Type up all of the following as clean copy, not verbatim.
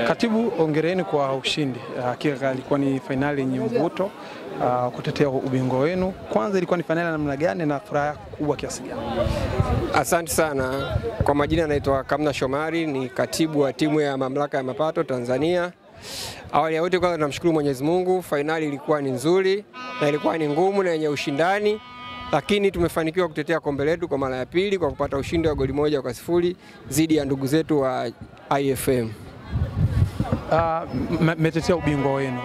Katibu, hongereni kwa ushindi. Hakika ilikuwa ni finali yenye mvuto kutetea ubingwa wenu. Kwanza ilikuwa ni finali namna gani na furaha kubwa kiasi gani? Asante sana. Kwa majina naitwa Kamna Shomari, ni katibu wa timu ya Mamlaka ya Mapato Tanzania. Awali ya yote kwanza tunamshukuru Mwenyezi Mungu, finali ilikuwa ni nzuri na ilikuwa ni ngumu na yenye ushindani, lakini tumefanikiwa kutetea kombe letu kwa mara ya pili kwa kupata ushindi wa goli 1-0 dhidi ya ndugu zetu wa IFM. Mmetetea ubingwa wenu.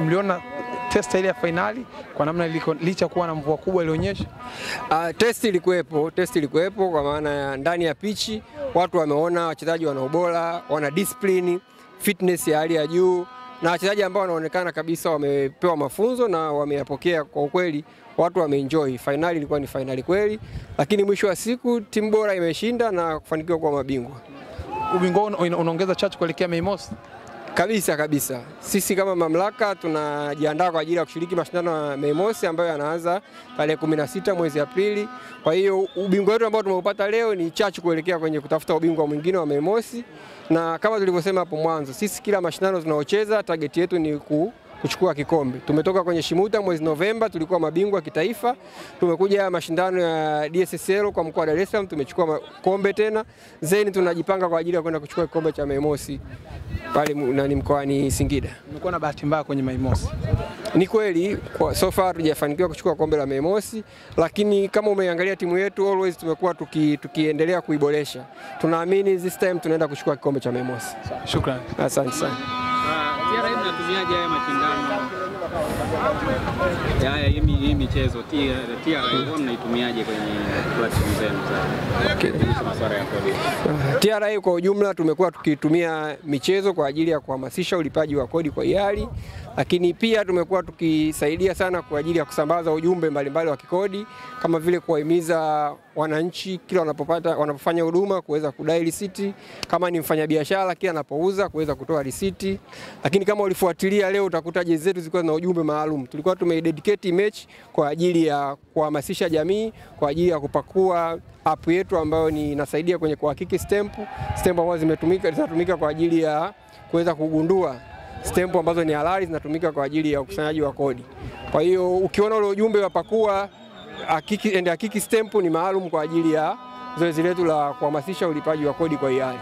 Mliona test ile ya finali kwa namna licha kuwa na mvua kubwa ilionyesha? Test ilikuwepo kwa maana ya ndani ya pichi watu wameona wachezaji wana ubora, wana discipline, fitness ya hali ya juu, na wachezaji ambao wanaonekana kabisa wamepewa mafunzo na wameyapokea. Kwa ukweli watu wameenjoy. Finali ilikuwa ni finali kweli, lakini mwisho wa siku timu bora imeshinda na kufanikiwa kuwa mabingwa. Ubingwa unaongeza chachu kuelekea Mei Mosi? Kabisa. Sisi kama mamlaka tunajiandaa kwa ajili ya kushiriki mashindano ya Mei Mosi ambayo yanaanza tarehe 16 mwezi Aprili. Kwa hiyo ubingwa wetu ambao tumeupata leo ni chachu kuelekea kwenye kutafuta ubingwa mwingine wa Mei Mosi, na kama tulivyosema hapo mwanzo, sisi kila mashindano tunaocheza target yetu ni kuchukua kikombe. Tumetoka kwenye Shimuta mwezi Novemba, tulikuwa mabingwa kitaifa. Tumekuja mashindano ya DSSL kwa mkoa wa Dar es Salaam, tumechukua kombe tena. Zeni tunajipanga kwa ajili ya kwenda kuchukua kikombe cha Mei Mosi pale mkoani Singida. Mmekuwa na bahati mbaya kwenye Mei Mosi. Ni kweli so far hatujafanikiwa kuchukua kombe la Mei Mosi, lakini kama umeangalia timu yetu always tumekuwa tukiendelea kuiboresha. Tunaamini this time tunaenda kuchukua kikombe cha Mei Mosi. Shukrani. Asante sana. TRA mnatumiaje haya mashindano? Hii michezo TRA mnaitumiaje kwenye platform zenu za masuala ya kodi? TRA kwa ujumla tumekuwa tukitumia michezo kwa ajili ya kuhamasisha ulipaji wa kodi kwa hiari, lakini pia tumekuwa tukisaidia sana kwa ajili ya kusambaza ujumbe mbalimbali wa kikodi, kama vile kuwahimiza wananchi kila wanapofanya huduma kuweza kudai risiti, kama ni mfanyabiashara kila anapouza kuweza kutoa risiti. Lakini kama ulifuatilia leo utakuta jezi zetu zilikuwa na ujumbe maalum. Tulikuwa tumededicate image kwa ajili ya kuhamasisha jamii, kwa ajili ya kupakua app yetu ambayo inasaidia kwenye kuhakiki stamp ambazo zinatumika kwa ajili ya kuweza kugundua stamp ambazo ni halali zinatumika kwa ajili ya ukusanyaji wa kodi. Kwa hiyo ukiona ule ujumbe wa pakua hakiki stamp ni maalum kwa ajili ya zoezi letu la kuhamasisha ulipaji wa kodi kwa hiari.